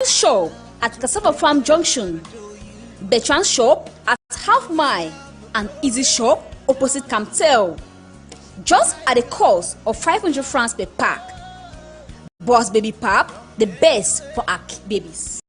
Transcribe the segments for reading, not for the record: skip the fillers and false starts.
Price Shop at Cassava Farm Junction, Bertrand Shop at Half Mile, and Easy Shop opposite CAM1TVLIMBE, just at a cost of 500 francs per pack. Boss Baby Pap, the best for our babies.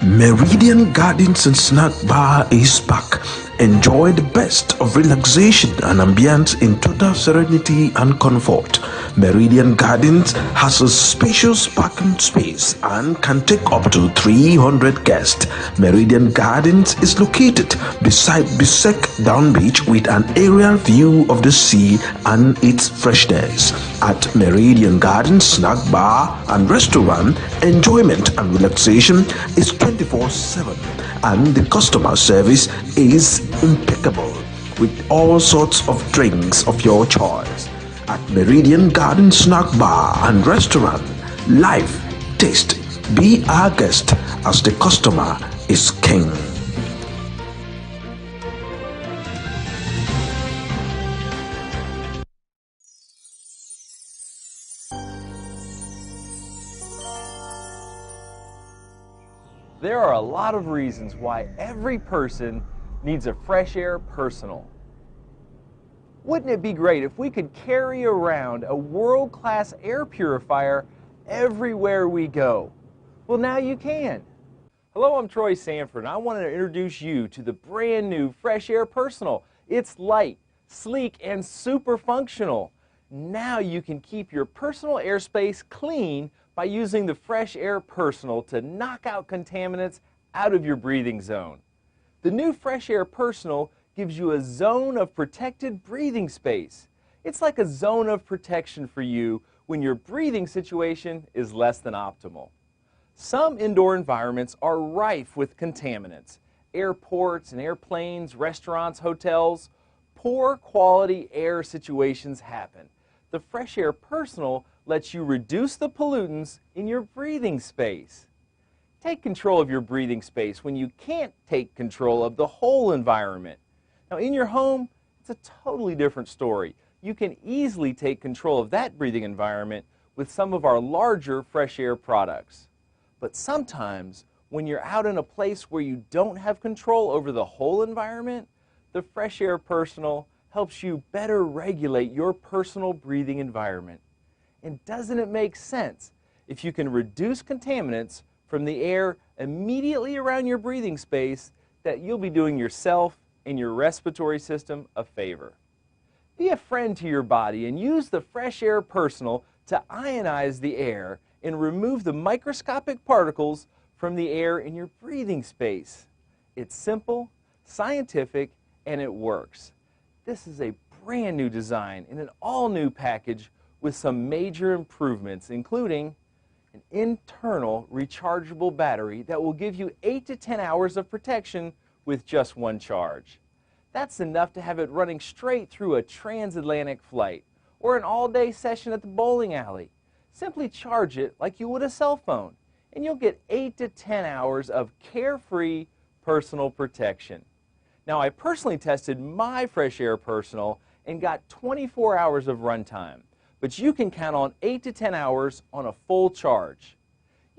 Meridian Gardens and Snack Bar is back. Enjoy the best of relaxation and ambience in total serenity and comfort. Meridian Gardens has a spacious parking space and can take up to 300 guests. Meridian Gardens is located beside Bisek Down Beach with an aerial view of the sea and its freshness. At Meridian Gardens Snack Bar and Restaurant, enjoyment and relaxation is 24/7 and the customer service is impeccable with all sorts of drinks of your choice. At Meridian Garden Snack Bar and Restaurant, life, taste, be our guest as the customer is king. There are a lot of reasons why every person needs a fresh air personal. Wouldn't it be great if we could carry around a world-class air purifier everywhere we go? Well, now you can. Hello, I'm Troy Sanford, and I want to introduce you to the brand new Fresh Air Personal. It's light, sleek, and super functional. Now you can keep your personal airspace clean by using the Fresh Air Personal to knock out contaminants out of your breathing zone. The new Fresh Air Personal gives you a zone of protected breathing space. It's like a zone of protection for you when your breathing situation is less than optimal. Some indoor environments are rife with contaminants. Airports and airplanes, restaurants, hotels. Poor quality air situations happen. The Fresh Air Personal lets you reduce the pollutants in your breathing space. Take control of your breathing space when you can't take control of the whole environment. Now, in your home, it's a totally different story. You can easily take control of that breathing environment with some of our larger Fresh Air products. But sometimes, when you're out in a place where you don't have control over the whole environment, the Fresh Air Personal helps you better regulate your personal breathing environment. And doesn't it make sense? If you can reduce contaminants from the air immediately around your breathing space, that you'll be doing yourself and your respiratory system a favor. Be a friend to your body and use the Fresh Air Personal to ionize the air and remove the microscopic particles from the air in your breathing space. It's simple, scientific, and it works. This is a brand new design in an all-new package with some major improvements, including an internal rechargeable battery that will give you 8 to 10 hours of protection with just one charge. That's enough to have it running straight through a transatlantic flight or an all-day session at the bowling alley. Simply charge it like you would a cell phone, and you'll get 8 to 10 hours of carefree personal protection. Now, I personally tested my Fresh Air Personal and got 24 hours of runtime, but you can count on 8 to 10 hours on a full charge.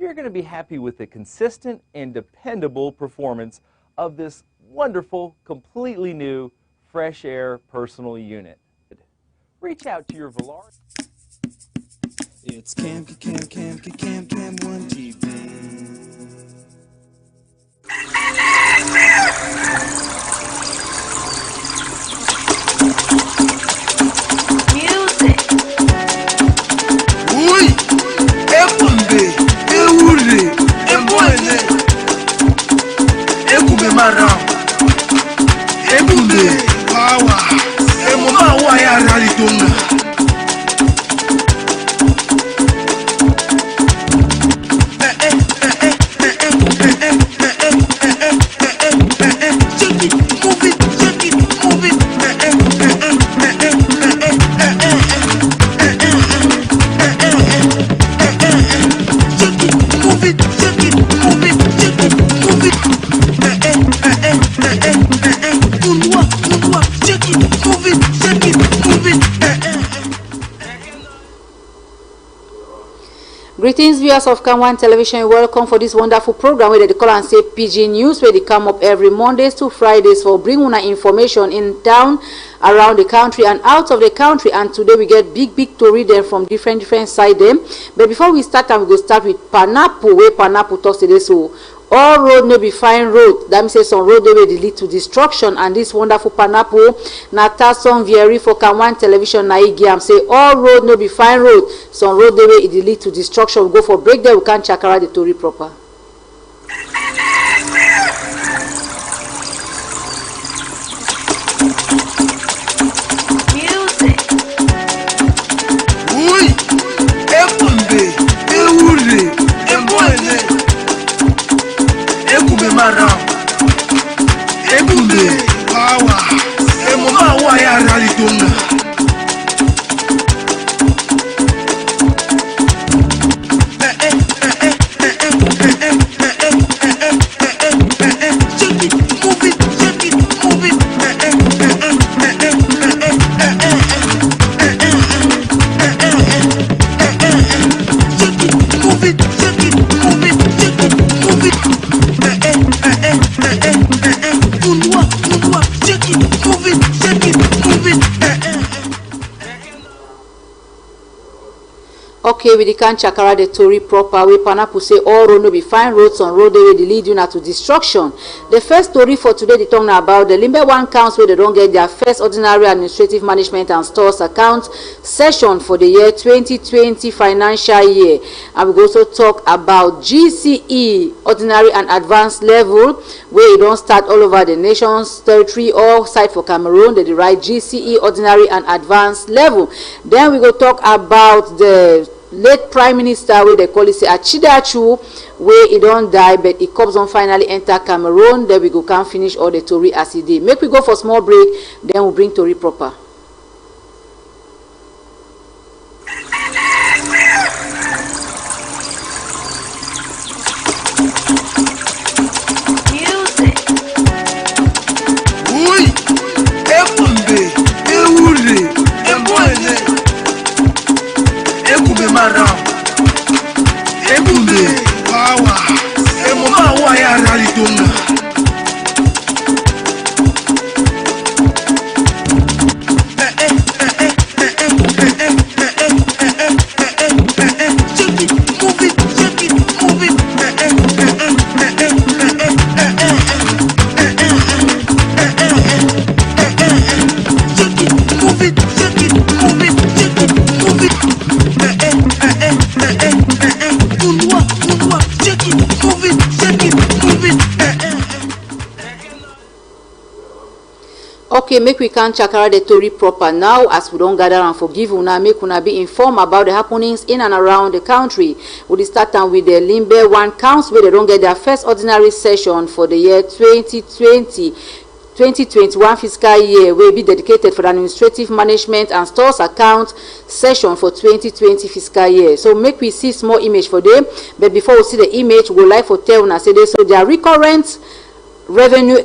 you're going to be happy with the consistent and dependable performance of this wonderful, completely new Fresh Air personal unit. Reach out to your Velar. It's CAM1TV. Music. Ui, ekumbe, eure, ebone, ekumbe maram, ekumbe, wawa, emoma wa ya ralitonga. Greetings, viewers of CAM1 Television. Welcome for this wonderful program where they call and say PIDGIN News, where they come up every Mondays to Fridays for bring una information in town, around the country and out of the country. And today we get big story there from different side them. But before we start, we go start with Pineapple, where Pineapple talks today. So all road no be fine road. That means some road they will lead to destruction. And this wonderful Pineapple, Natason Vieri for CAM1 Television Naigiam say all road no be fine road. Some road they will lead to destruction. We go for break there. We can't check out the story proper. Music. Ui, ekumbe, eure, ebone, ekumbe maram, ekumbe, wawa, emoma wa ya ralitonga. Okay, we can't check out the story proper. We Pineapple say all road no be fine roads on road they will lead you now to destruction. The first story for today they talking about the Limbe 1 counts where they don't get their first ordinary administrative management and stores account session for the year 2020 financial year. And we also talk about GCE ordinary and advanced level where it don't start all over the nation's territory or site for Cameroon. They write GCE ordinary and advanced level. Then we go talk about the late Prime Minister, where they call it say Achidachu, where he don't die, but he comes on finally enter Cameroon. Then we go can finish all the story as he did. Make we go for small break, then we'll bring story proper. Music. Ui, ekumbe, eure, ebone, ekumbe maram, ekumbe, wawa, emoma wa ya ralitonga. Okay, make we can check out the story proper now as we don't gather and forgive una. Make una be informed about the happenings in and around the country. We'll start with the Limbe 1 counts where they don't get their first ordinary session for the year 2021 fiscal year will be dedicated for the administrative management and stores account session for 2020 fiscal year. So make we see small image for them, but before we see the image, we like for tell una say this. So their recurrent revenue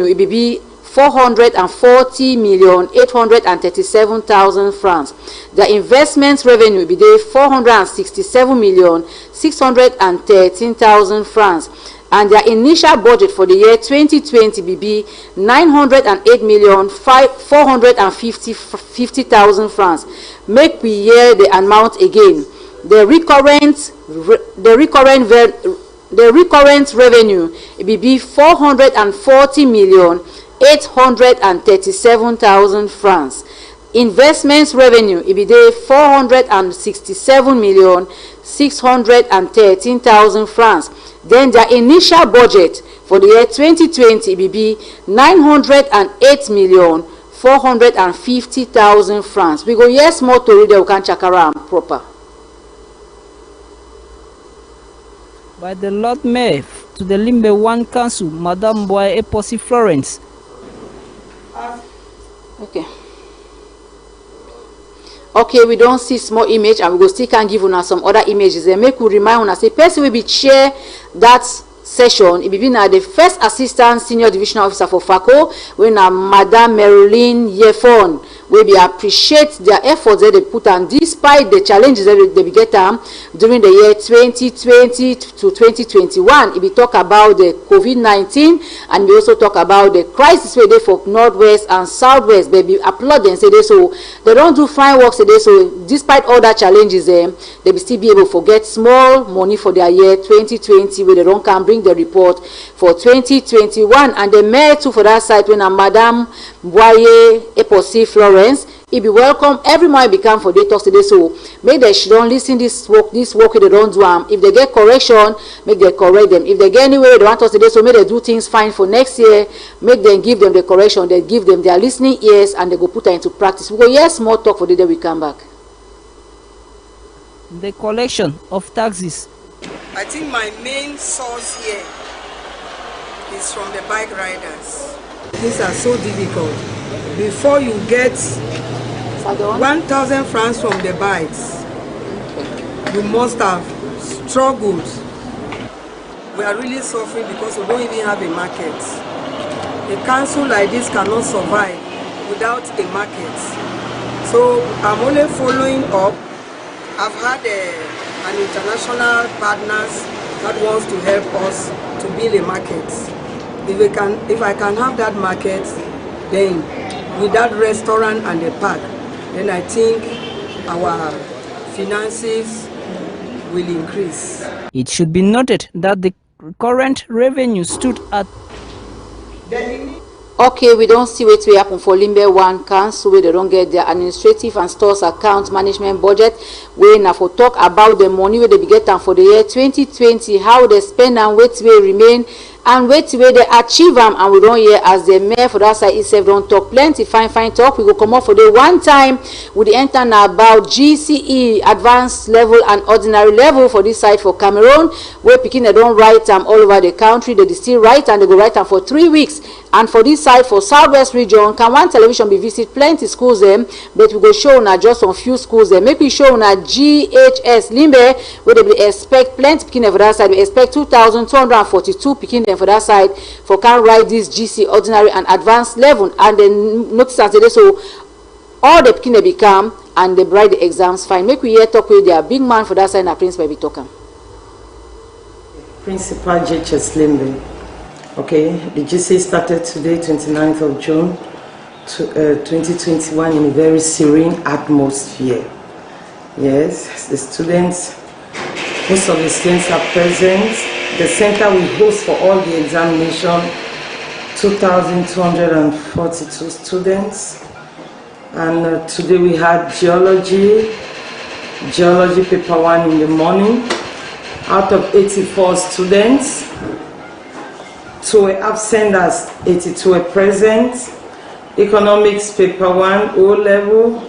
it will be 440,837,000 francs. Their investment revenue be there 467,613,000 francs. And their initial budget for the year 2020 be 908,450,000 francs. Make we hear the amount again. The recurrent revenue be 440,837,000 francs. Investments revenue it be there 467,613,000 francs. Then their initial budget for the year 2020 be 908,450,000 francs. We go yes more to read, we can check around proper. By the Lord Mayor to the Limbe 1 Council, Madame Boy Eposi Florence. Okay, we don't see small image, and we go still can give una some other images. Then make we remind una say person will be chair that session. It be na the first assistant senior divisional officer for FACO, when Madame Marilyn Yefon. We appreciate their efforts that they put on despite the challenges that they get during the year 2020 to 2021. If we talk about the COVID-19, and we also talk about the crisis where they for Northwest and Southwest, baby applaud them say they so they don't do fine work say they so despite all that challenges they will still be able to get small money for their year 2020 where they don't can bring the report for 2021. And the mayor too for that side when Madame Boye Eposi Florence. It be welcome every morning become for they talk today, so make they should don't listen this work they don't do if they get correction, make they correct them. If they get anywhere they want us today, so make they do things fine for next year, make them give them the correction, they give them their listening ears and they go put that into practice. We go yes more talk for the day we come back. The collection of taxes. I think my main source here is from the bike riders. These are so difficult. Before you get 1,000 francs from the bikes, you must have struggled. We are really suffering because we don't even have a market. A council like this cannot survive without a market. So I'm only following up. I've had an international partners that wants to help us to build a market. If I can have that market, then with that restaurant and the park, then I think our finances will increase. It should be noted that the current revenue stood at. Okay, we don't see what will happen for Limbe 1 Council where they don't get their administrative and stores account management budget. We now for talk about the money where they be getting for the year 2020, how they spend and what will remain and wait till they achieve them. And we don't hear as the mayor for that side itself don't talk plenty fine talk. We go come up for the one time with the enter now about GCE advanced level and ordinary level for this side for Cameroon, where picking they don't write them all over the country. They still write and they go write them for 3 weeks. And for this side for Southwest region, CAM1 television be visit plenty schools them, but we go show now just on few schools them. Make we show now GHS Limbe where they will expect plenty picking for that side. We expect 2,242 picking them for that side for can write this GC ordinary and advanced level. And then notice that today so all the picking they become and they write the exams fine. Make we here talk with their big man for that side and Prince Baby Talker. Principal GHS Limbe. Okay, the GC started today, 29th of June 2021 in a very serene atmosphere. Yes, the students, most of the students are present. The center will host for all the examination 2,242 students. And today we had geology paper 1 in the morning. Out of 84 students, 2 were absent as 82 were present. Economics paper 1 O level,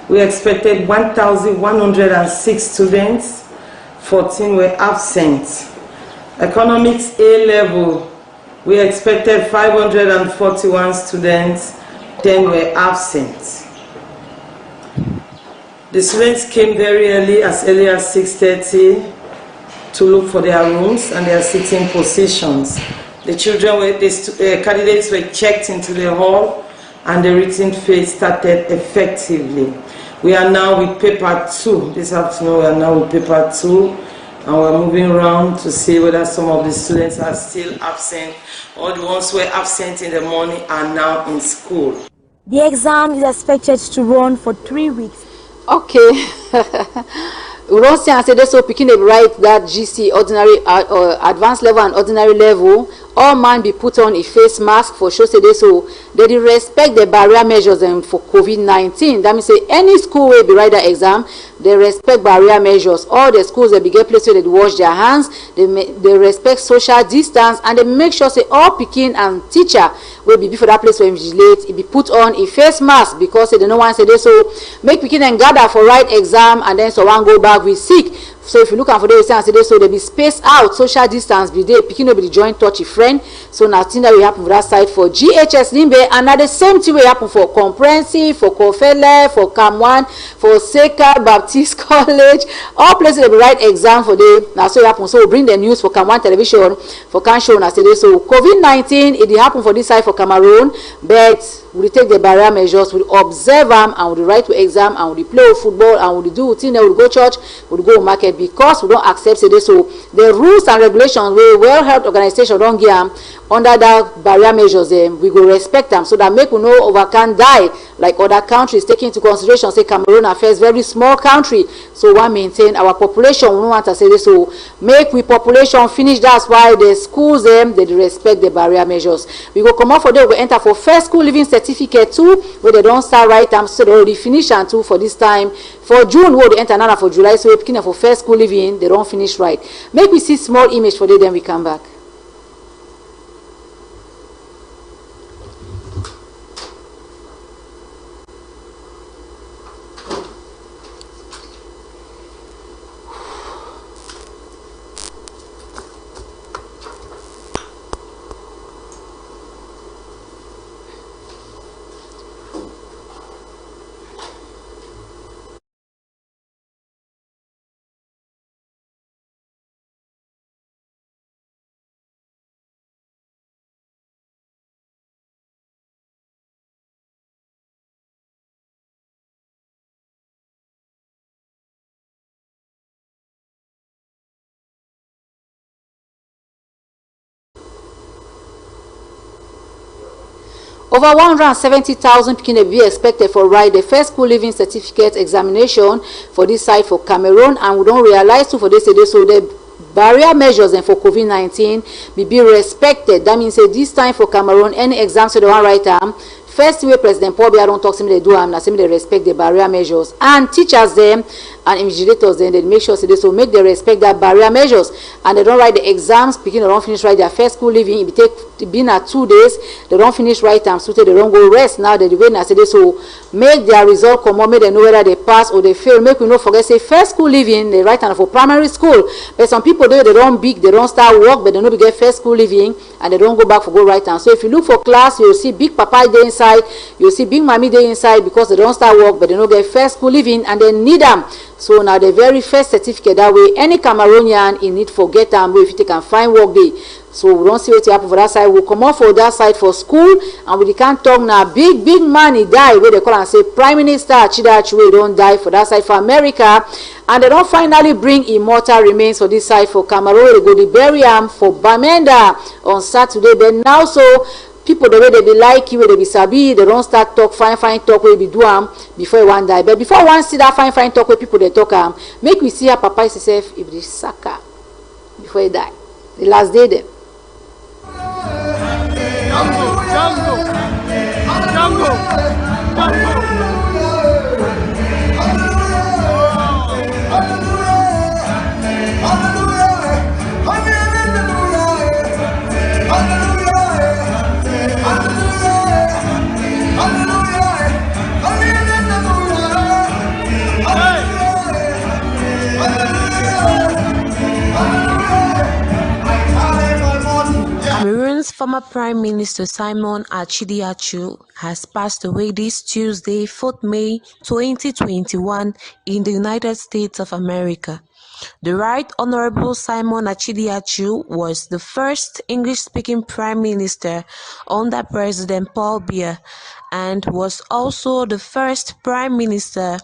we expected 1,106 students, 14 were absent. Economics A level, we expected 541 students, 10 were absent. The students came very early as 6:30 to look for their rooms and their sitting positions. The children were, the candidates were checked into the hall, and the written phase started effectively. We are now with paper 2. This afternoon we are now with paper 2, and we're moving around to see whether some of the students are still absent, or the ones who were absent in the morning are now in school. The exam is expected to run for 3 weeks. Okay. We don't say and say this, so picking the right that GC ordinary advanced level and ordinary level, all man be put on a face mask for sure. Say this, so they respect the barrier measures for COVID-19. That means say any school will be write the exam, they respect barrier measures. All the schools they be get places where they wash their hands, they respect social distance, and they make sure say all picking and teacher will be before that place where invigilate, it be put on a face mask, because they don't want to say this, so make picking and gather for write exam, and then so one go back with sick. So if you look at for this, so they be spaced out, social distance be there, picking up the joint touch a friend. So now thing that will happen for that side for GHS Limbe, and now the same thing will happen for comprehensive, for Kofele, for CAM1, for Seka Baptist College, all places they be write exam for them. Now so it happen. So we bring the news for CAM1 television, for CAM show now today. So COVID-19 it happen for this side for Cameroon, but we take the barrier measures, we observe them, and we write to exam, and we play football, and we do thing, we go church, we go market, because we don't accept it. So the rules and regulations we World Health Organization don't give them under that barrier measures, we go respect them, so that make we know over can die like other countries, taking into consideration say Cameroon affairs very small country, so we maintain our population. We don't want to say this, so make we population finish. That's why the schools they respect the barrier measures. We go come out for them, we enter for first school living certificate 2, where they don't start right time, so they already finish and 2 for this time. For June, where they enter now for July, so we begin for first school living, they don't finish right. Make we see small image for them, then we come back. Over 170,000 people will be expected for write the first school living certificate examination for this site for Cameroon, and we don't realize too for this today, so the barrier measures and for COVID-19 be respected. That means this time for Cameroon, any exams so they want write first way President Paul Biya don't talk to me, they do and they respect the barrier measures, and teachers them and invigilators then they make sure so they so make they respect that barrier measures, and they don't write the exams, picking they don't finish write their first school living, it take been at 2 days, they don't finish right time, so they don't go rest. Now they wait and say they so make their result come on, make they know whether they pass or they fail. Make we not forget say first school living they write for primary school, but some people they don't big, they don't start work, but they don't get first school living and they don't go back for go right time. So if you look for class, you'll see big papa there inside, you'll see big mommy there inside, because they don't start work but they don't get first school living and they need them. So now the very first certificate, that way any Cameroonian in need forget them if you can find work there. So we don't see what happen for that side. We'll come off for that side for school, and we can't talk now. Big man he died where they call and say Prime Minister Chida Achebe don't die for that side for America, and they don't finally bring immortal remains for this side for Cameroon. They go to bury him for Bamenda on Saturday. But now so people the way they be like you, they be sabi, they don't start talk fine talk where we do before one die. But before one see that fine talk where people they talk make we see how Papa is himself if the saka before he die. The last day then. Cameroon's former Prime Minister Simon Achidi has passed away this Tuesday, 4th May 2021, in the United States of America. The Right Honorable Simon Achidiachu was the first English-speaking Prime Minister under President Paul Biya and was also the first Prime Minister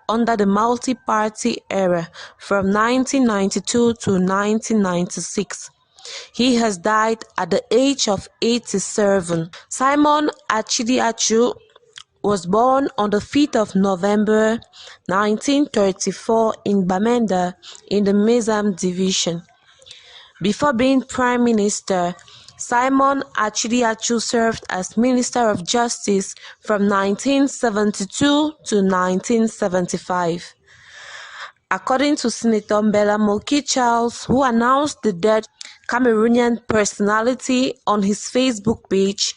under the multi-party era from 1992 to 1996. He has died at the age of 87. Simon Achidiachu was born on the 5th of November 1934 in Bamenda in the Mezam division. Before being Prime Minister, Simon Achidiachu served as Minister of Justice from 1972 to 1975. According to Senator Mbela Moki Charles, who announced the death of Cameroonian personality on his Facebook page,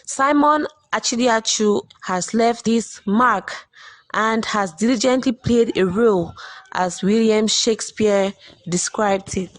Simon Achidiachu has left his mark and has diligently played a role as William Shakespeare described it.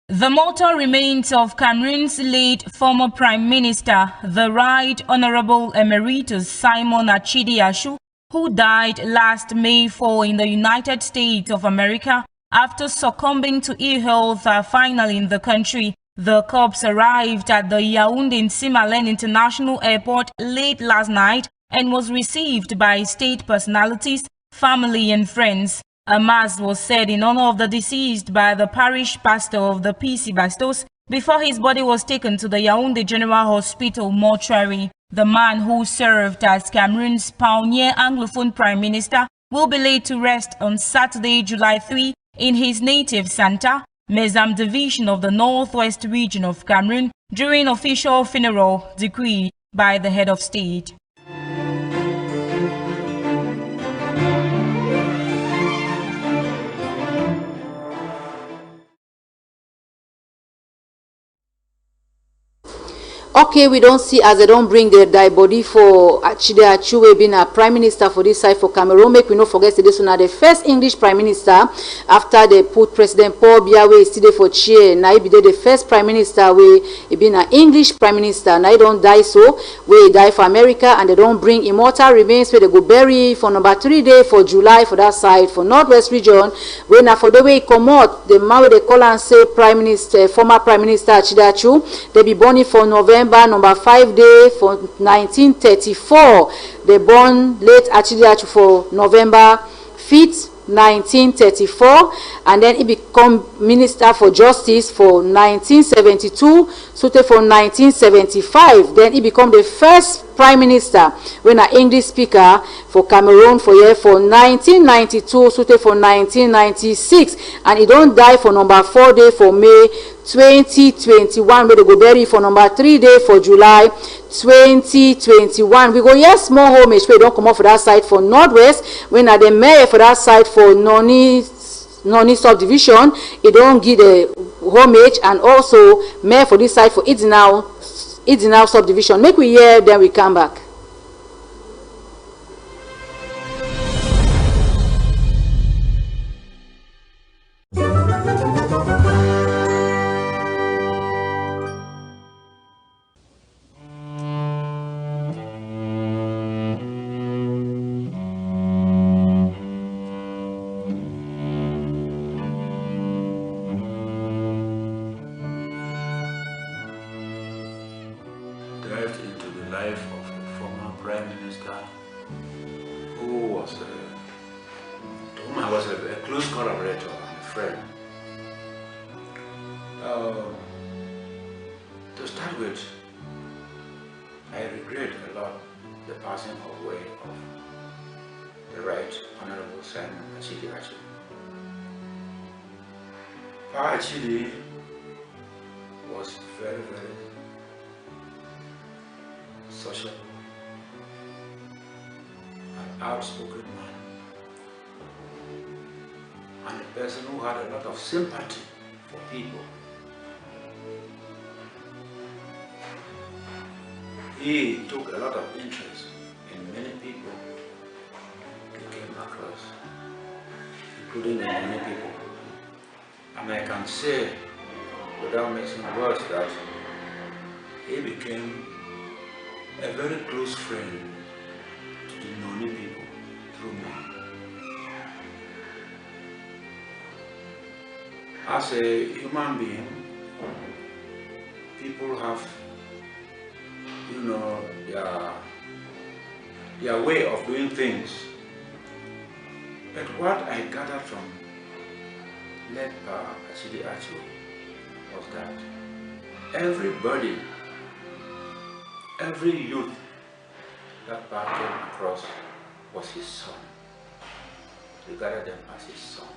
The mortal remains of Cameroon's late former Prime Minister, the Right Honorable Emeritus Simon Achidiachu, who died last May 4 in the United States of America after succumbing to ill health, are finally in the country. The corpse arrived at the Yaoundé-Nsimalen International Airport late last night and was received by state personalities, family and friends. A mass was said in honor of the deceased by the parish pastor of the PC Bastos before his body was taken to the Yaoundé General Hospital mortuary. The man who served as Cameroon's pioneer Anglophone Prime Minister will be laid to rest on Saturday, July 3 in his native Santa, Mezam division of the Northwest region of Cameroon during official funeral decreed by the head of state. Okay, we don't see as they don't bring the die body for Achidiachu being a prime minister for this side for Cameroon. Make we not forget this one the first English prime minister after they put President Paul Biya we still for chair. Now he be the first prime minister we been an English prime minister. Now he don't die so we die for America and they don't bring immortal remains where they go bury for number 3 day for July for that side for Northwest region. When now for the way come out the man they call and say prime minister former prime minister Achidiachu they be born for November number 5 day for 1934. They born late Achidiachu for November 5th 1934 and then he become Minister for Justice for 1972 so for 1975 then he become the first Prime Minister when an English speaker for Cameroon for year for 1992 so for 1996 and he don't die for number 4 day for May 2021 where they go bury for number 3 day for July 2021. We go yes more homage where don't come off for that side for Northwest when at the mayor for that side for Noni subdivision it don't give the homage and also mayor for this side for Idinau subdivision. Make we hear then we come back. Delved into the life of a former Prime Minister who was to whom I was a close collaborator and a friend. To start with, I regret a lot the passing away of the Right Honorable Simon Achidiachu. Achidi was very sociable, an outspoken man, and a person who had a lot of sympathy for people. He took a lot of interest in many people he came across, including the many people. And I can say, without mixing words, that he became a very close friend to the Noni people through me. As a human being, people have, their way of doing things. But what I gathered from late Achidi Achu was that everybody, every youth that Pa came across was his son. He regarded them as his son.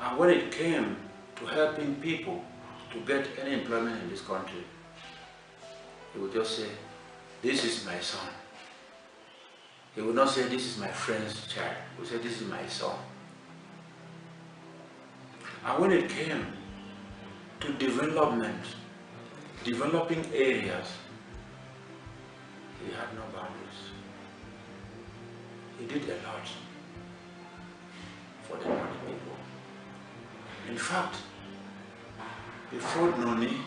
And when it came to helping people to get any employment in this country, he would just say, "This is my son." He would not say, "This is my friend's child." He would say, "This is my son." And when it came to development, developing areas, he had no boundaries. He did a lot for the Noni people. In fact, before Noni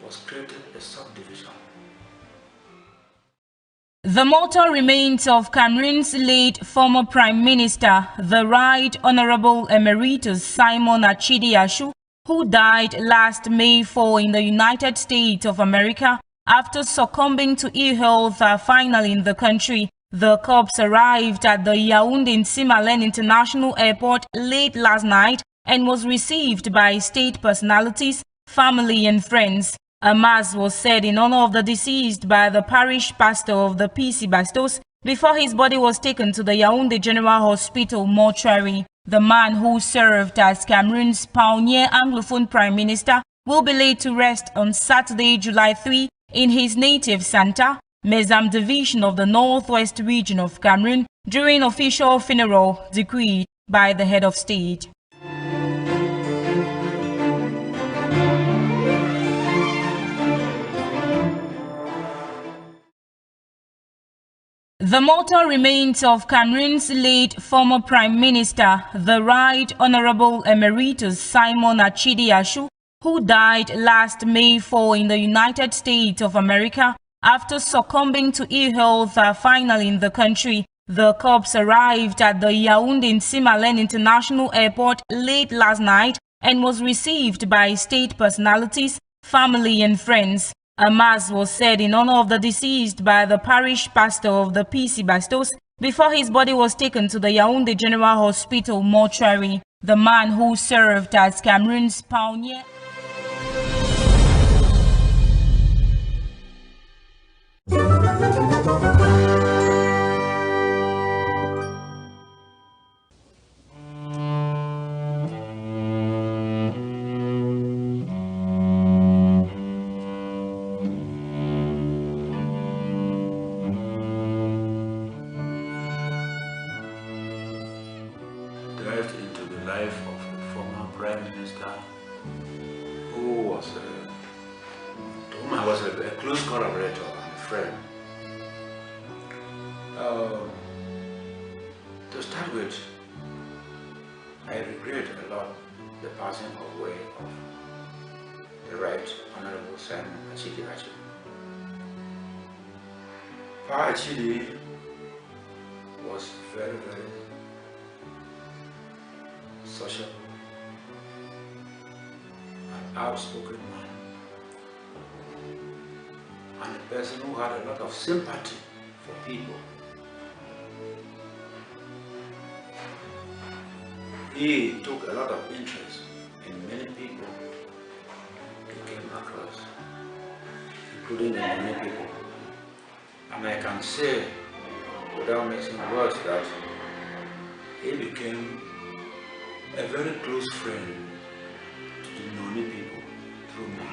was created a subdivision. The mortal remains of Cameroon's late former Prime Minister, the Right Honorable Emeritus Simon Achidi Ashu, who died last May 4 in the United States of America after succumbing to ill health, are finally in the country. The corpse arrived at the Yaoundé-Nsimalen International Airport late last night and was received by state personalities, family and friends. A mass was said in honor of the deceased by the parish pastor of the PC Bastos before his body was taken to the Yaoundé General Hospital mortuary. The man who served as Cameroon's pioneer Anglophone Prime Minister will be laid to rest on Saturday, July 3 in his native Santa, Mezam division of the Northwest region of Cameroon during official funeral decreed by the head of state. The mortal remains of Cameroon's late former Prime Minister, the Right Honorable Emeritus Simon Achidi Ashu, who died last May 4 in the United States of America after succumbing to ill health, are finally in the country. The corpse arrived at the Yaoundé-Nsimalen International Airport late last night and was received by state personalities, family and friends. A mass was said in honor of the deceased by the parish pastor of the PC Bastos before his body was taken to the Yaoundé General Hospital mortuary. The man who served as Cameroon's pioneer. Dived into the life of a former Prime Minister who was, to whom I was a close collaborator and a friend. To start with, I regret a lot the passing away of the Right Honorable Simon Achidi Ashu. Pa Achidi was very, very social and outspoken man, and a person who had a lot of sympathy for people. He took a lot of interest in many people he came across, including the many people. And I can say, without mixing words, that he became a very close friend to the Noni people through me.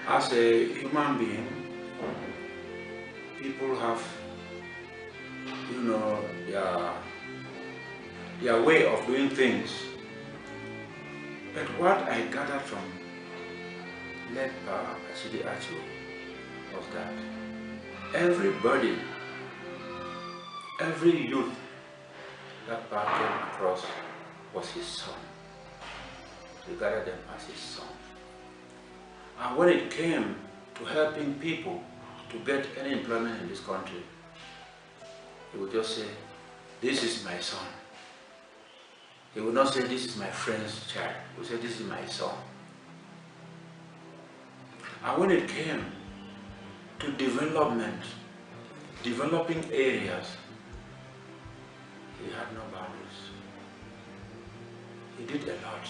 As a human being, people have, their way of doing things. But what I gathered from late Achidi Achu was that everybody, every youth that Pa came across was his son. regarded them as his son. And when it came to helping people to get any employment in this country, he would just say, "This is my son." He would not say, "This is my friend's child." He would say, "This is my son." And when it came to development, developing areas, he had no boundaries. He did a lot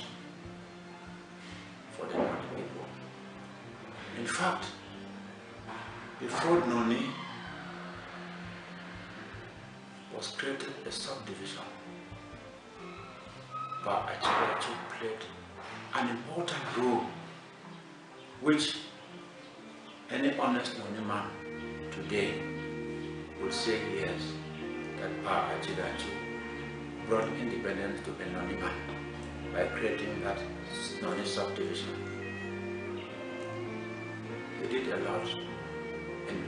for the Noni people. In fact, before Noni was created a subdivision, PIDGIN played an important role which any honest Noni man today would say yes, that PIDGIN brought independence to the Noni man by creating that Noni subdivision. He did a lot in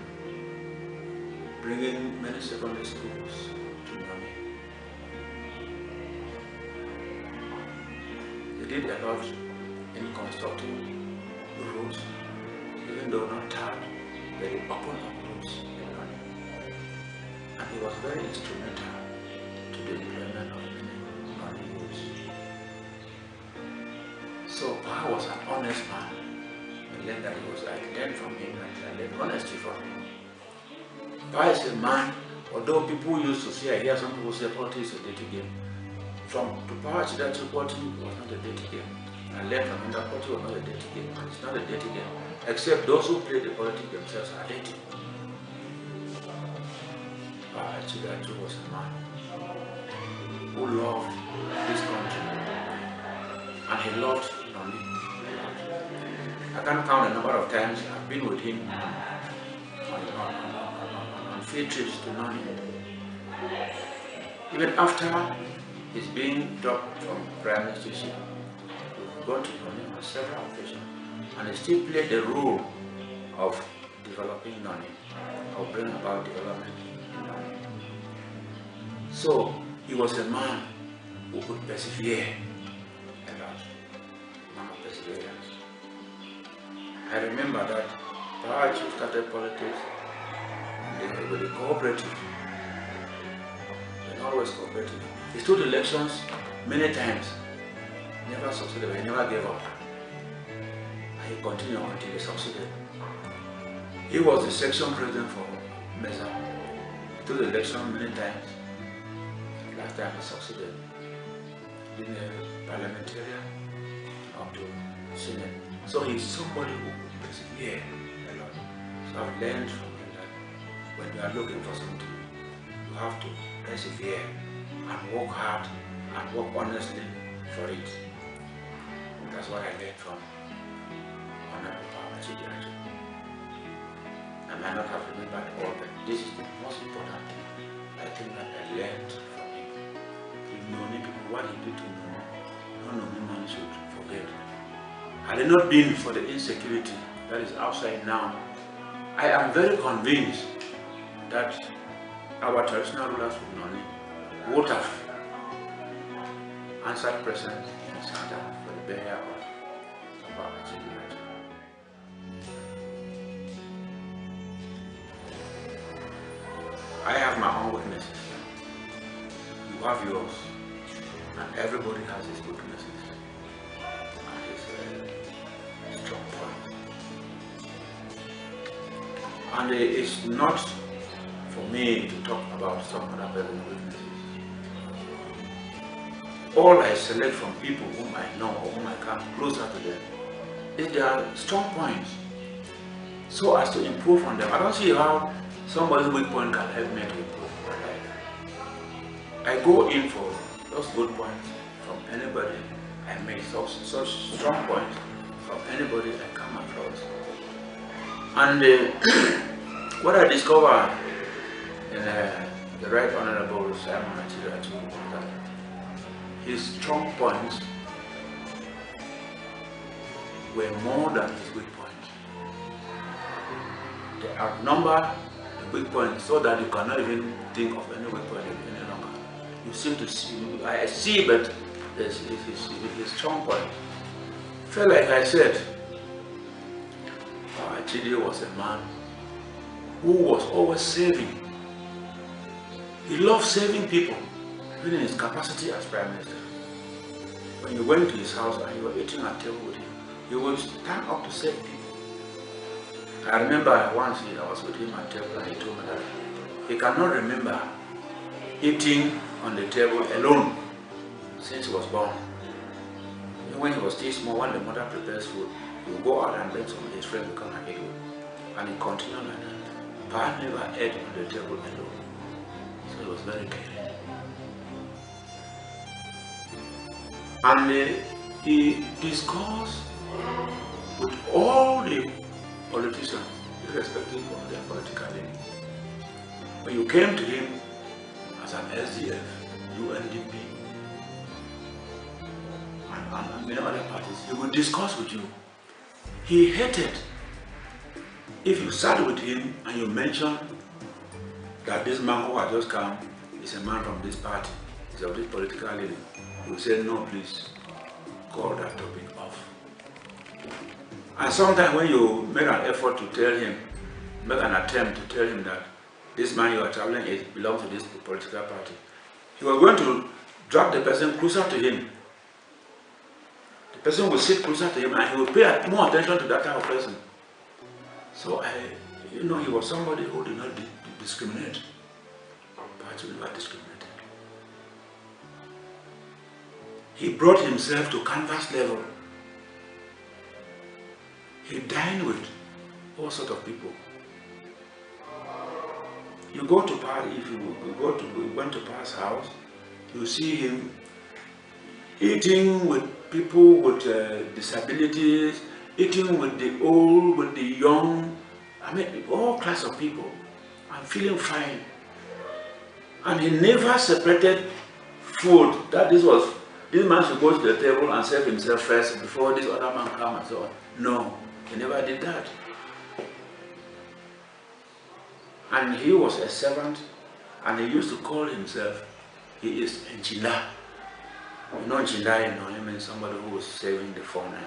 bringing many secondary schools to Noni. He did a lot in constructing roads, even though not tarred, very open roads in Noni. And he was very instrumental to the employment of many Noni youths. So Pa was an honest man. I learned from him, and I learned honesty from him. Pa is a man, although people used to say, I hear some people say politics is a dirty game. To PIDGIN, politics was not a dirty game. I learned from him that politics was not a dirty game, and it's not a dirty game, except those who play the politics themselves are dirty. PIDGIN was a man who loved this country, and he loved Noni. I can't count the number of times I've been with him on field trips to Noni. Even after his being dropped from Prime Ministership, we've gone to Noni on several occasions, and he still played the role of developing Noni, of bringing about development in Noni. So he was a man who could persevere a lot, a man of perseverance. I remember that PIDGIN started politics with the cooperative. They always cooperative. He stood elections many times, never succeeded, but he never gave up. And he continued until he succeeded. He was the section president for Mesa. He took the election many times. Last time he succeeded. Being a parliamentarian up to Senate. So he's somebody who could persevere a lot. So I've learned from him that when you are looking for something, you have to persevere and work hard and work honestly for it. And that's what I learned from Honorable PIDGIN. I might not have remembered all, but this is the most important thing I think that I learned from him. The Noni people, what he did to Noni, no Noni man should forget. Had it not been for the insecurity that is outside now, I am very convinced that our traditional rulers of Noni would have answered present in Santa for the burial of our PIDGIN. I have my own weaknesses. You have yours. And everybody has his weaknesses and his strong point. And it's not for me to talk about some other person's weaknesses. All I select from people whom I know or whom I come closer to them is their strong points, so as to improve on them. I don't see how somebody's weak point can help me to improve my life. I go in for those good points from anybody I meet, such strong points from anybody I come across. And what I discovered in the Right Honorable Simon Achille was that his strong points were more than his weak points. They outnumber the weak points so that you cannot even think of any weak point any longer. You seem to see, I see, but his strong point felt like I said, Chidi was a man who was always saving. He loved saving people, even in his capacity as Prime Minister. When you went to his house and you were eating at table with him, he would stand up to save people. I remember once I was with him at table and he told me that he cannot remember eating on the table alone since he was born. Even when he was still small, when the mother prepares food, he would go out and bring some of his friends to come and eat with. And he continued like that. Pa never ate on the table alone. So he was very caring. And he discussed with all the politicians, irrespective of their political leaning. When you came to him as an SDF, UNDP, and many other parties, he would discuss with you. He hated if you sat with him and you mentioned that this man who had just come is a man from this party, is of this political leaning. He would say, no, please, call that topic off. And sometimes when you make an effort to tell him, make an attempt to tell him that this man you are traveling with belongs to this political party, he was going to drag the person closer to him. The person will sit closer to him and he will pay more attention to that type of person. So he was somebody who did not discriminate. Party never discriminated. He brought himself to canvas level. He dined with all sorts of people. You go to party, if you went to Pa's house, you see him eating with people with disabilities, eating with the old, with the young, I mean all class of people, and feeling fine. And he never separated food, that this man should go to the table and serve himself first before this other man comes and so on. No, he never did that. And he was a servant, and he used to call himself, he is Enchila. You know Enchila, he means somebody who was saving the fauna.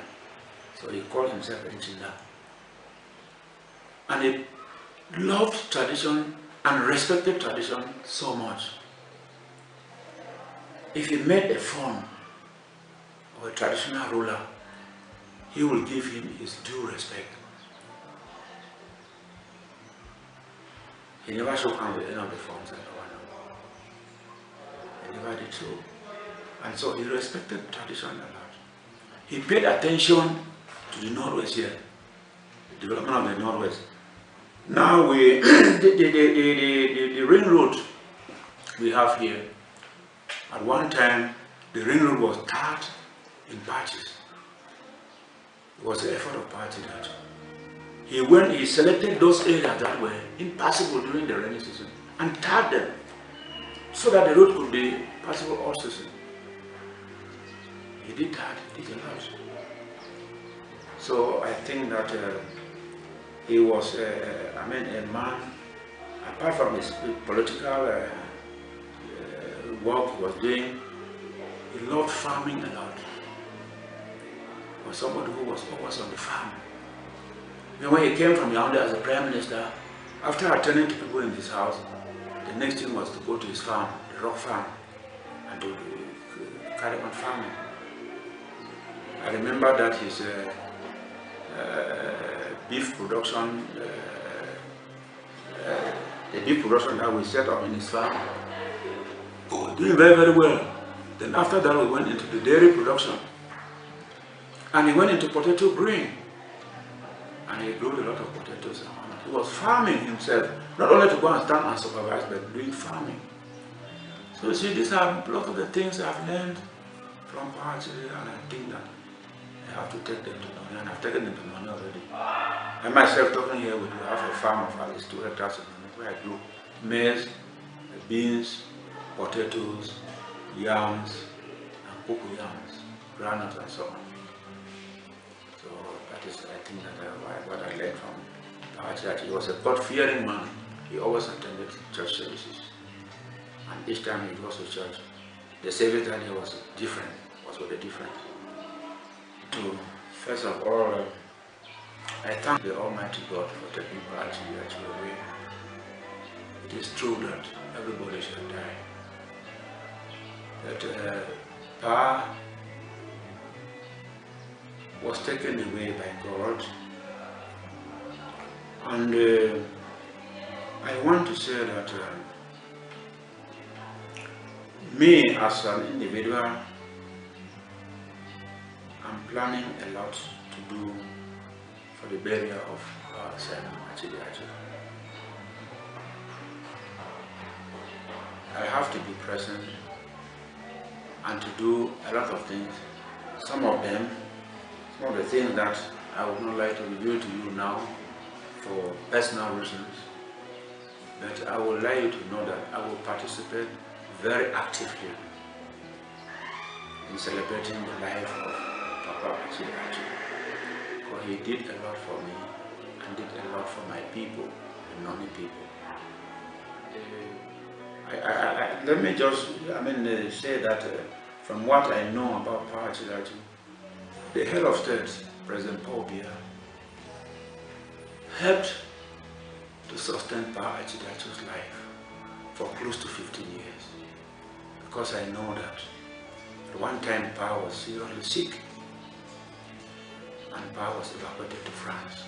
So he called himself Enchila. And he loved tradition and respected tradition so much. If he met a faun or a traditional ruler, he will give him his due respect. He never shook hands with any of the fauns at all. He never did so. And so he respected tradition a lot. He paid attention to the Northwest here, the development of the Northwest. Now the ring road we have here, at one time the ring road was tarred in patches. It was the effort of party that he selected those areas that were impassable during the rainy season and tarred them so that the road could be passable all season. He did that, he did a lot. So I think that he was, a man, apart from his political work he was doing, he loved farming a lot. He was somebody who was always on the farm. Even when he came from Yaoundé as a Prime Minister, after attending to people in his house, the next thing was to go to his farm, the rock farm, and to carry on farming. I remember that his beef production, the beef production that we set up in his farm, was doing very, very well. Then after that we went into the dairy production. And he went into potato growing. And he grew a lot of potatoes. He was farming himself, not only to go and stand and supervise, but doing farming. So you see, these are a lot of the things I've learned from party, and I think that I have to take them to Noni, and I've taken them to Noni already. I myself, talking here with you, I have a farm of at least 2 hectares in Noni, where I grew maize, beans, potatoes, yams, and cocoa yams, groundnuts, and so on. So that is, I think, that what I learned from Pachi, that he was a God-fearing man. He always attended church services. And each time he goes to church, the service that he was different, was with a different. To First of all, I thank the Almighty God for taking part in the actual way. It is true that everybody shall die. That power was taken away by God, and I want to say that me as an individual, I'm planning a lot to do for the burial of Simon Achidiachu. I have to be present and to do a lot of things. Some of the things that I would not like to reveal to you now for personal reasons, but I would like you to know that I will participate very actively in celebrating the life of Papa Achidiachu. Because he did a lot for me and did a lot for my people and many people. Let me just say that from what I know about Papa Achidiachu, the head of state, President Paul Biya, helped to sustain Papa Achidiachu's life for close to 15 years. Because I know that at one time Papa was seriously sick and Papa was evacuated to France.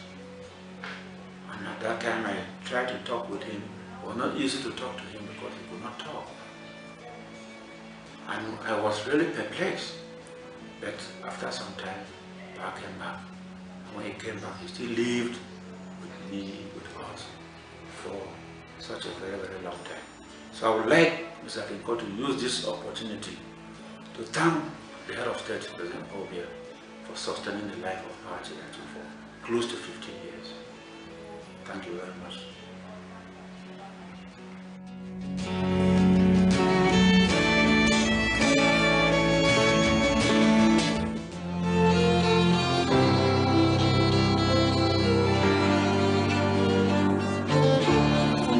And at that time I tried to talk with him. It was not easy to talk to him because he could not talk. And I was really perplexed. But after some time, Papa came back. And when he came back, he still lived with me, with us, for such a very, very long time. So I would like Mr. Kinko to use this opportunity to thank the head of state, President Paul Biya, for sustaining the life of Papa Achidiachu for close to 15 years. Thank you very much.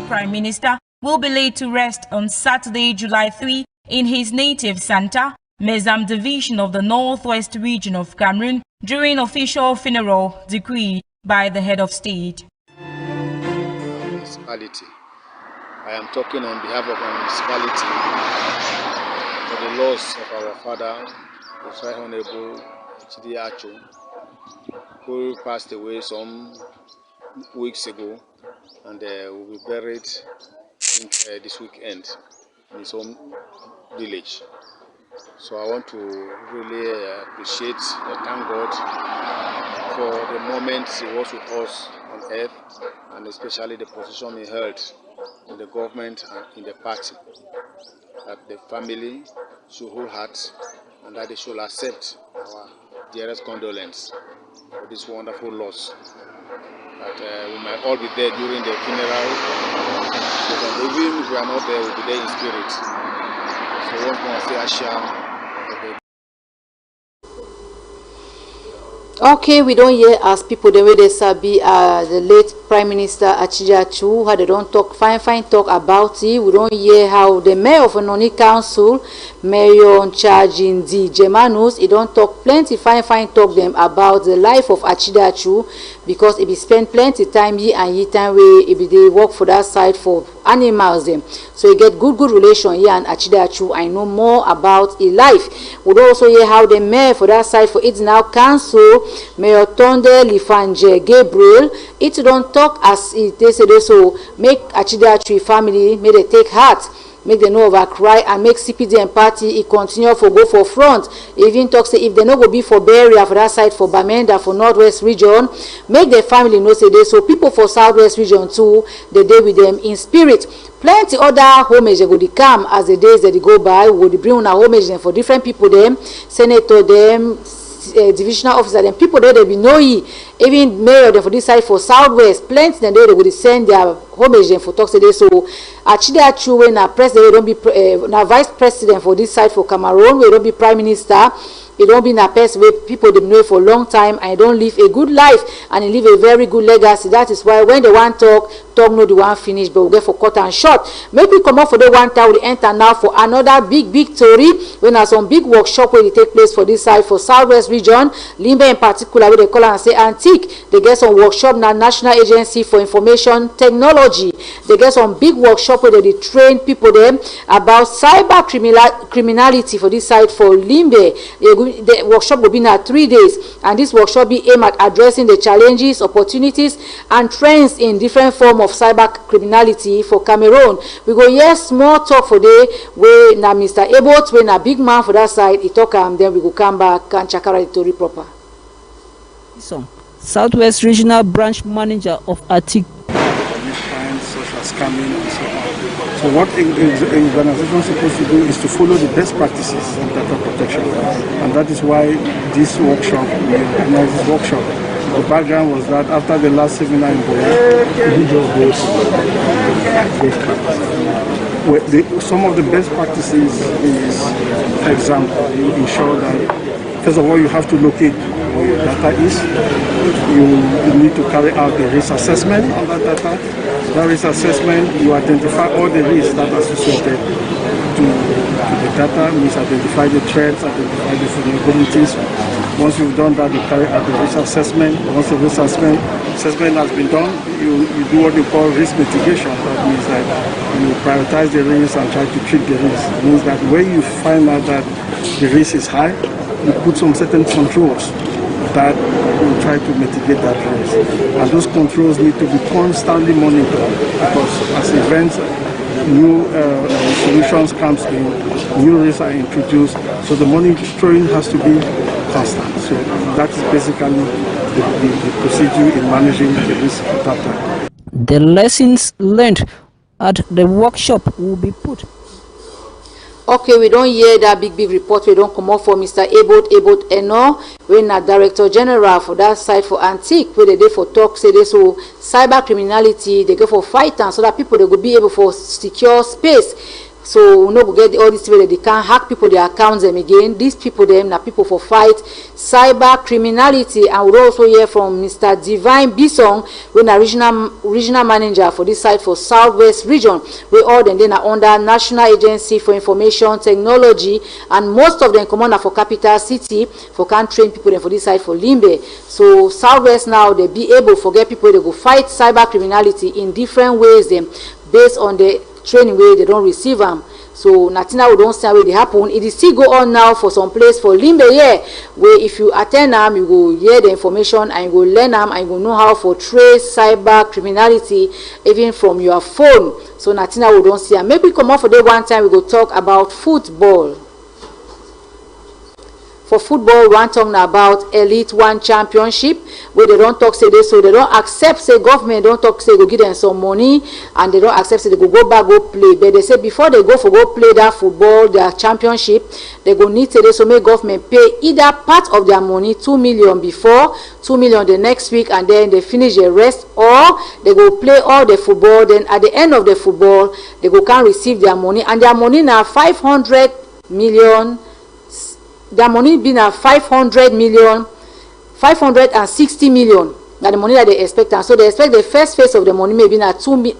Prime Minister will be laid to rest on Saturday, July 3 in his native Santa, Mezam division of the Northwest region of Cameroon during official funeral decreed by the head of state. Municipality. I am talking on behalf of our municipality for the loss of our father, the Right Honorable Achidiachu, who passed away some weeks ago, and will be buried this weekend in his own village. So I want to really appreciate and thank God for the moments he was with us on earth, and especially the position he held in the government and in the party. That the family should hold heart and that they should accept our dearest condolence for this wonderful loss. That we might all be there during the funeral, but even if we are not there, we'll be there in spirit. So once more, say Asha. Okay, we don't hear as people the way they sabi the late Prime Minister Achidiachu, how they don't talk fine talk about it. We don't hear how the mayor of Noni Council, Mayor in charge in the Germanus, he don't talk plenty fine talk them about the life of Achidiachu, because he be spend plenty time here and here time where he be they work for that side for animals them. So he get good relation here and Achidiachu. I know more about his life. We don't also hear how the mayor for that side for it's now council, Mayor Tonde Lifanje Gabriel, it don't talk as they say they so make Achidiachu family, may they take heart, make them no over cry, and make CPD and party he continue for go for front. Even talk say if they no go be for burial for that side for Bamenda for Northwest region, make their family know say they so people for Southwest region too, they day with them in spirit. Plenty other homage they go to come as the days that they go by. We will bring on a homage them for different people them, senator them, divisional officer them, people there they be know even mayor them for this side for Southwest, plenty then they will send their homage them for talk today. So Achidiachu when na president don't be na vice president for this side for Cameroon, we don't be prime minister, He don't be a person where people they know for a long time and he don't live a good life and he live a very good legacy. That is why when they want talk no the one finish, but we get for cut and short. Make we come up for the one time we enter now for another big story. When there's some big workshop where they take place for this side for Southwest region, Limbe in particular, where they call and say antique. They get some workshop now, National Agency for Information Technology. They get some big workshop where they train people them about cyber criminality for this side for Limbe. The workshop will be now 3 days, and this workshop be aimed at addressing the challenges, opportunities, and trends in different forms of cyber criminality for Cameroon. We go hear small talk for day where now Mr. Ebot, when a big man for that side, he talk then we go come back and check out the story proper. Southwest Regional Branch Manager of ATIC. Such as scamming and so on. So what an organization is supposed to do is to follow the best practices in data protection, and that is why this workshop, we organized this workshop. The background was that after the last seminar in Boya, some of the best practices is, for example, you ensure that first of all you have to locate where your data is. You need to carry out the risk assessment on that data. That risk assessment, you identify all the risks that are associated to the data, means identify the threats, identify the vulnerabilities. Once you've done that, you carry out the risk assessment. Once the risk assessment has been done, you do what you call risk mitigation. That means that you prioritize the risk and try to treat the risk. It means that when you find out that the risk is high, you put some certain controls that will try to mitigate that risk. And those controls need to be constantly monitored, because as events, new solutions comes in, new risks are introduced, so the monitoring has to be constant. So that is basically the procedure in managing the risk data. The lessons learned at the workshop will be put. Okay, we don't hear that big report. We don't come up for Mr. Ebot Eno. We're not Director General for that side for Antique, where they do for talk, say they so cyber criminality, they go for fight and so that people they will be able for secure space. So we no go get all this way that they can't hack people their accounts them again. These people them na people for fight cyber criminality. And we also hear from Mr. Divine Bisong, when a regional manager for this side for Southwest region. We all them then are under National Agency for Information Technology, and most of them come on for capital city for can train people them for this side for Limbe. So Southwest now they be able to get people they go fight cyber criminality in different ways them based on the training where they don't receive them. So Natina we don't see where they happen. It is still go on now for some place for Limbe here, where if you attend them, you go hear the information and you go learn them and you go know how to trace cyber criminality even from your phone. So Natina we don't see them. Maybe come up for the one time we go talk about football. For football, one talking about Elite One Championship, where they don't talk say this, so they don't accept say government don't talk say go give them some money, and they don't accept say they go back go play. But they say before they go play that football, their championship, they go need to so make government pay either part of their money, 2 million before, 2 million the next week, and then they finish the rest, or they go play all the football. Then at the end of the football, they go can receive their money, and their money now 500 million. Their money been at 560 million. Now the money that they expect, and so they expect the first phase of the money maybe at 200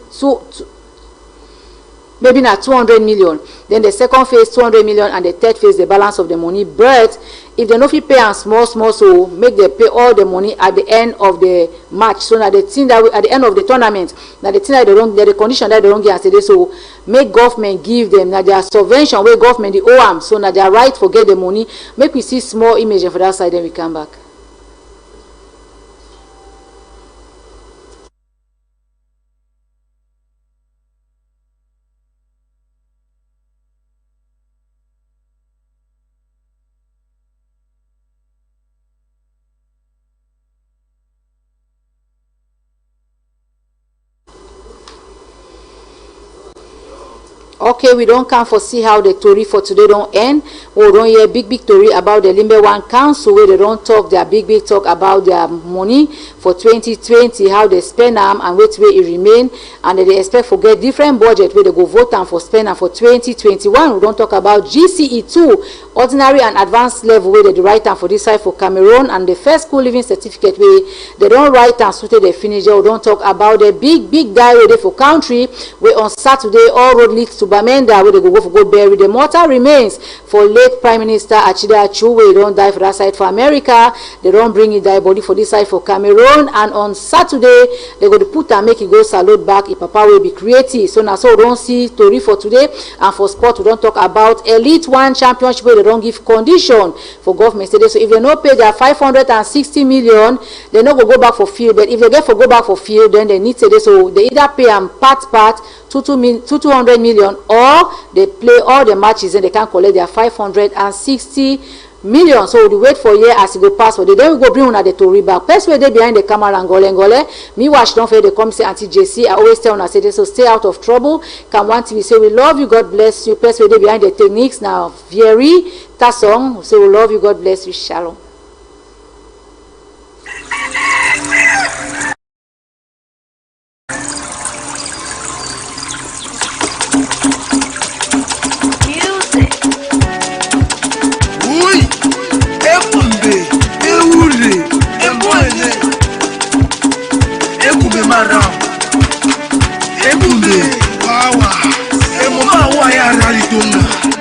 million. Then the second phase 200 million, and the third phase the balance of the money. But if they no fit pay and small, so make they pay all the money at the end of the match. So now the thing that at the end of the tournament, now the thing that they don't, the condition that they don't get, so make government give them now their subvention where government the owe them. So now their right for get the money. Make we see small image for that side, then we come back. Okay, we don't come for see how the story for today don't end. We don't hear big story about the Limbe One Council, where they don't talk their big talk about their money for 2020, how they spend them and which way it remain, and they expect for get different budget where they go vote and for spend them for 2021. We don't talk about GCE 2 ordinary and advanced level where they write down for this side for Cameroon, and the first school living certificate where they don't write down so they finish. We don't talk about the big guy where they for country where on Saturday all road leads to Bamenda where they go bury the mortal remains for late Prime Minister Achidi Achu, where they don't die for that side for America. They don't bring it die body for this side for Cameroon, and on Saturday they go to put and make it go salute back. If Papa will be creative. So now so we don't see story for today, and for sport we don't talk about Elite One Championship where they don't give condition for government today. So if they not pay their 560 million, they not go back for field. But if they get for go back for field, then they need today. So they either pay them part 200 million, or they play all the matches and they can collect their 560 million. So we wait for a year as it go pass for the then we go bring on the Tory back. First way they behind the camera and gole. Me watch don't fail they come say Auntie JC. I always tell una say this, so stay out of trouble. CAM1TV say we love you, God bless you. First way they behind the techniques now. Very that song say we love you, God bless you. Shalom. Ebube, wawa, emoma wa ya rali tunga.